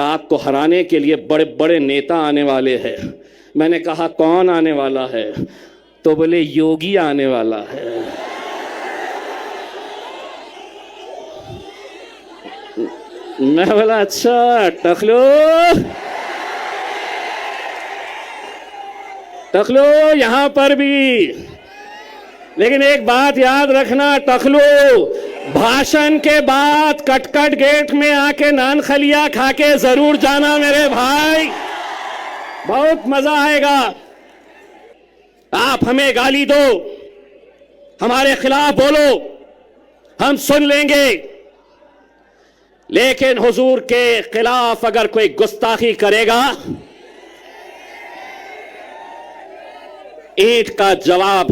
आपको हराने के लिए बड़े बड़े नेता आने वाले हैं। मैंने कहा कौन आने वाला है? तो बोले योगी आने वाला है। मैं बोला अच्छा टकलो यहां पर भी, लेकिन एक बात याद रखना टकलो, भाषण के बाद कटकट गेट में आके नान खलिया खा के जरूर जाना मेरे भाई, बहुत मजा आएगा। आप हमें गाली दो, हमारे खिलाफ बोलो, हम सुन लेंगे, लेकिन हुजूर के खिलाफ अगर कोई गुस्ताखी करेगा, ईंट का जवाब।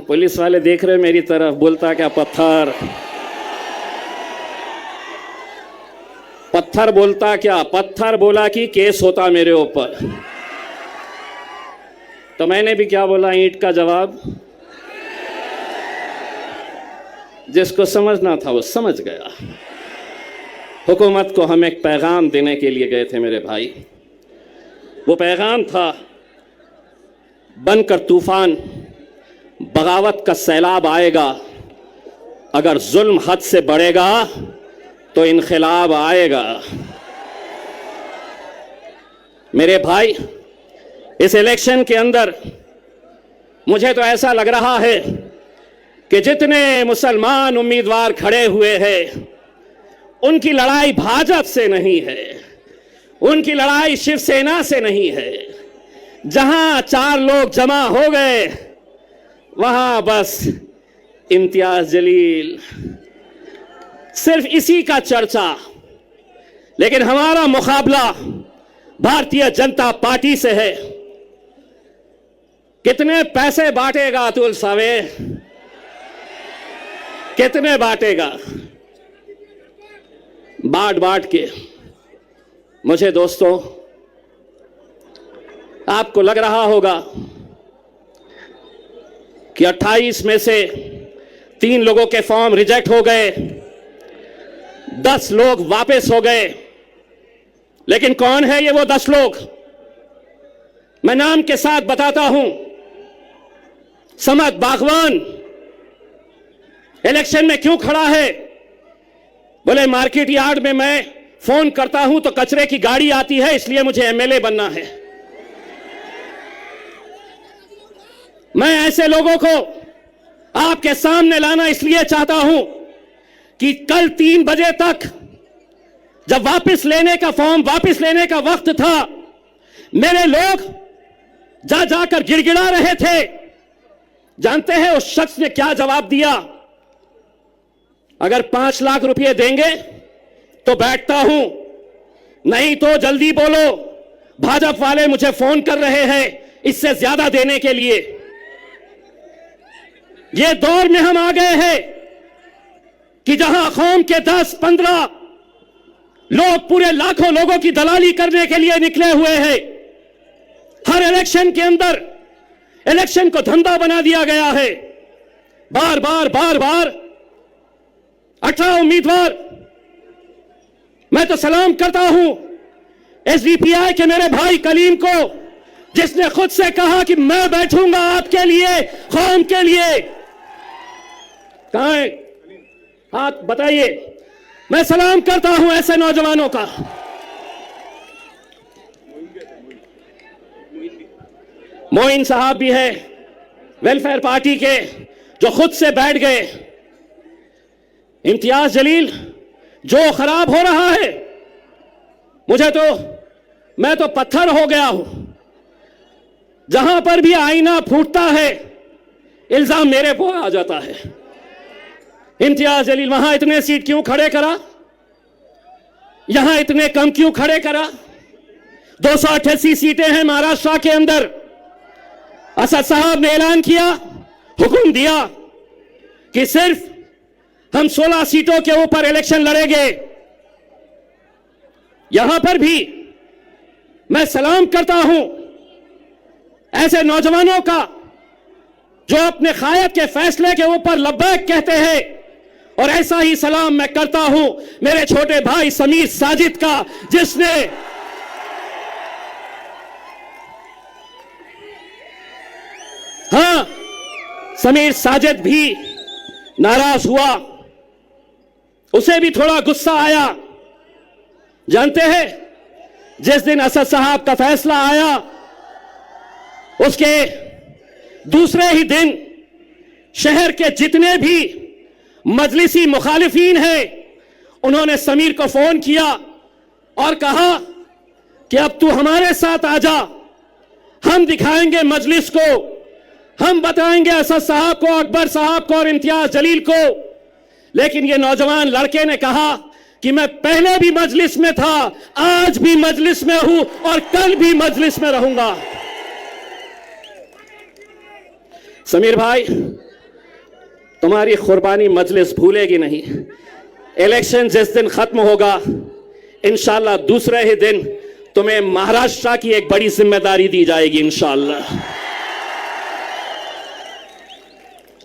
पुलिस वाले देख रहे मेरी तरफ, बोलता क्या पत्थर बोलता क्या, पत्थर बोला कि केस होता मेरे ऊपर। तो मैंने भी क्या बोला, ईंट का जवाब। जिसको समझना था वो समझ गया। हुकूमत को हम एक पैगाम देने के लिए गए थे मेरे भाई। वो पैगाम था, बनकर तूफान बगावत का सैलाब आएगा, अगर जुल्म हद से बढ़ेगा तो इनक़िलाब आएगा। मेरे भाई, इस इलेक्शन के अंदर मुझे तो ऐसा लग रहा है कि जितने मुसलमान उम्मीदवार खड़े हुए हैं, उनकी लड़ाई भाजपा से नहीं है, उनकी लड़ाई शिवसेना से नहीं है। जहां 4 लोग जमा हो गए, वहां बस इम्तियाज जलील, सिर्फ इसी का चर्चा। लेकिन हमारा मुकाबला भारतीय जनता पार्टी से है। कितने पैसे बांटेगा अतुल सावे, कितने बांटेगा? बांट के मुझे दोस्तों, आपको लग रहा होगा कि 28 में से 3 लोगों के फॉर्म रिजेक्ट हो गए, 10 लोग वापस हो गए। लेकिन कौन है ये वो 10 लोग? मैं नाम के साथ बताता हूं। समद बागवान इलेक्शन में क्यों खड़ा है? बोले मार्केट यार्ड में मैं फोन करता हूं तो कचरे की गाड़ी आती है, इसलिए मुझे एमएलए बनना है। मैं ऐसे लोगों को आपके सामने लाना इसलिए चाहता हूं कि कल 3 बजे तक जब वापस लेने का फॉर्म वापस लेने का वक्त था, मेरे लोग जाकर गिड़गिड़ा रहे थे। जानते हैं उस शख्स ने क्या जवाब दिया? अगर 5 लाख रुपए देंगे तो बैठता हूं, नहीं तो जल्दी बोलो, भाजपा वाले मुझे फोन कर रहे हैं इससे ज्यादा देने के लिए। ये दौर में हम आ गए हैं कि जहां कौम के 10-15 लोग पूरे लाखों लोगों की दलाली करने के लिए निकले हुए हैं। हर इलेक्शन के अंदर इलेक्शन को धंधा बना दिया गया है। बार बार 18 उम्मीदवार। मैं तो सलाम करता हूं एसडीपीआई के मेरे भाई कलीम को, जिसने खुद से कहा कि मैं बैठूंगा आपके लिए, कौम के लिए। कहां है? हाथ बताइए। मैं सलाम करता हूं ऐसे नौजवानों का। मोइन साहब भी है वेलफेयर पार्टी के, जो खुद से बैठ गए। इम्तियाज जलील, जो खराब हो रहा है, मैं तो पत्थर हो गया हूं। जहां पर भी आईना फूटता है, इल्जाम मेरे पर आ जाता है। इम्तियाज जलील वहां इतने सीट क्यों खड़े करा, यहां इतने कम क्यों खड़े करा? 288 सीटें हैं महाराष्ट्र के अंदर। असद साहब ने ऐलान किया, हुक्म दिया कि सिर्फ हम 16 सीटों के ऊपर इलेक्शन लड़ेंगे। यहां पर भी मैं सलाम करता हूं ऐसे नौजवानों का जो अपने कायद के फैसले के ऊपर लब्बैक कहते हैं। और ऐसा ही सलाम मैं करता हूं मेरे छोटे भाई समीर साजिद का, जिसने हां, समीर साजिद भी नाराज हुआ, उसे भी थोड़ा गुस्सा आया। जानते हैं, जिस दिन असद साहब का फैसला आया उसके दूसरे ही दिन शहर के जितने भी मजलिसी मुखालिफीन हैं उन्होंने समीर को फोन किया और कहा कि अब तू हमारे साथ आ जा, हम दिखाएंगे मजलिस को, हम बताएंगे असद साहब को, अकबर साहब को और इम्तियाज जलील को। लेकिन ये नौजवान लड़के ने कहा कि मैं पहले भी मजलिस में था, आज भी मजलिस में हूं और कल भी मजलिस में रहूंगा। समीर भाई, तुम्हारी कुर्बानी मजलिस भूलेगी नहीं। इलेक्शन जिस दिन खत्म होगा इंशाल्लाह दूसरे ही दिन तुम्हें महाराष्ट्र की एक बड़ी जिम्मेदारी दी जाएगी इंशाल्लाह।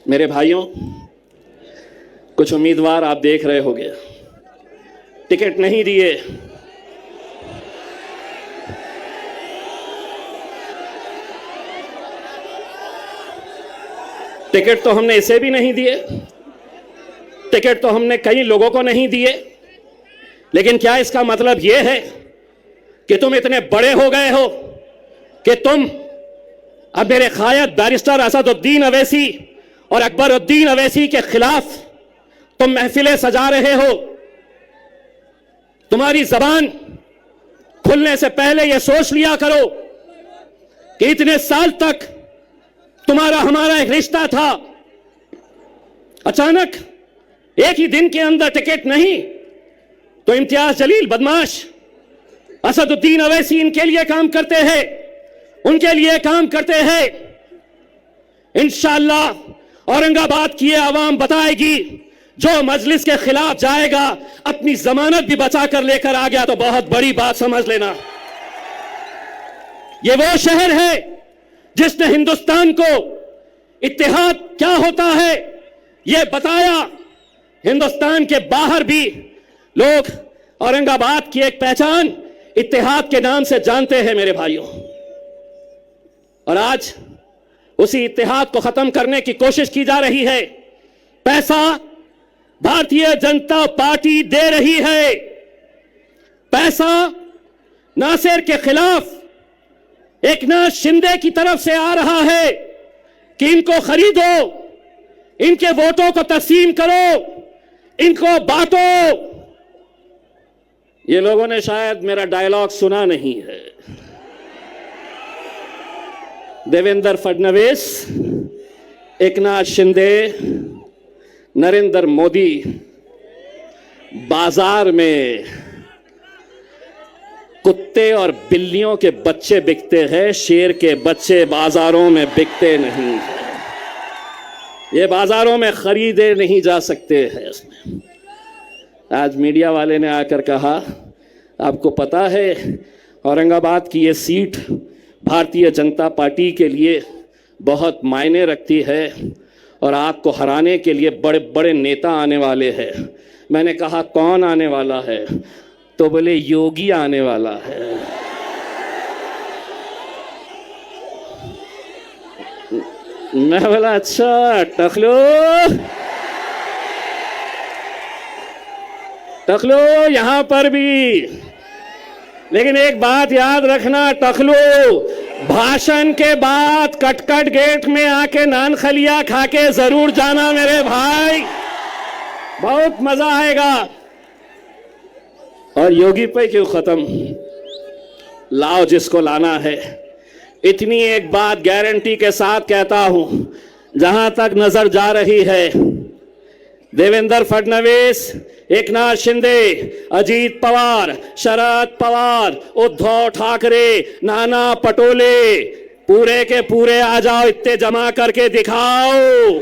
मेरे भाइयों, कुछ उम्मीदवार आप देख रहे होंगे टिकट नहीं दिए, टिकट तो हमने इसे भी नहीं दिए, टिकट तो हमने कई लोगों को नहीं दिए। लेकिन क्या इसका मतलब यह है कि तुम इतने बड़े हो गए हो कि तुम अब मेरे कायद बैरिस्टर असदुद्दीन अवैसी और अकबरुद्दीन अवैसी के खिलाफ तुम महफिलें सजा रहे हो? तुम्हारी जबान खुलने से पहले यह सोच लिया करो कि इतने साल तक तुम्हारा हमारा एक रिश्ता था, अचानक एक ही दिन के अंदर टिकट नहीं तो इम्तियाज जलील बदमाश, असदुद्दीन अवैसी इनके लिए काम करते हैं, उनके लिए काम करते हैं। इंशाअल्लाह औरंगाबाद की आवाम बताएगी, जो मजलिस के खिलाफ जाएगा अपनी जमानत भी बचा कर लेकर आ गया तो बहुत बड़ी बात समझ लेना। यह वो शहर है जिसने हिंदुस्तान को इत्तेहाद क्या होता है यह बताया। हिंदुस्तान के बाहर भी लोग औरंगाबाद की एक पहचान इत्तेहाद के नाम से जानते हैं मेरे भाइयों। और आज उसी इत्तेहाद को खत्म करने की कोशिश की जा रही है। पैसा भारतीय जनता पार्टी दे रही है, पैसा नासिर के खिलाफ एकनाथ शिंदे की तरफ से आ रहा है कि इनको खरीदो, इनके वोटों को तस्लीम करो, इनको बांटो। ये लोगों ने शायद मेरा डायलॉग सुना नहीं है। देवेंद्र फडणवीस, एकनाथ शिंदे, नरेंद्र मोदी बाजार में कुत्ते और बिल्लियों के बच्चे बिकते हैं, शेर के बच्चे बाजारों में बिकते नहीं हैं। ये बाजारों में खरीदे नहीं जा सकते हैं। इसमें आज मीडिया वाले ने आकर कहा, आपको पता है औरंगाबाद की ये सीट भारतीय जनता पार्टी के लिए बहुत मायने रखती है और आपको हराने के लिए बड़े बड़े नेता आने वाले हैं। मैंने कहा कौन आने वाला है? तो बोले योगी आने वाला है। मैं बोला अच्छा टकलो यहां पर भी। लेकिन एक बात याद रखना टकलो, भाषण के बाद कटकट गेट में आके नान खलिया खा के जरूर जाना मेरे भाई, बहुत मजा आएगा। और योगी पे क्यों खत्म, लाओ जिसको लाना है। इतनी एक बात गारंटी के साथ कहता हूं, जहां तक नजर जा रही है देवेंद्र फडणवीस, एकनाथ शिंदे, अजीत पवार, शरद पवार, उद्धव ठाकरे, नाना पटोले, पूरे के पूरे आ जाओ, इत्ते जमा करके दिखाओ।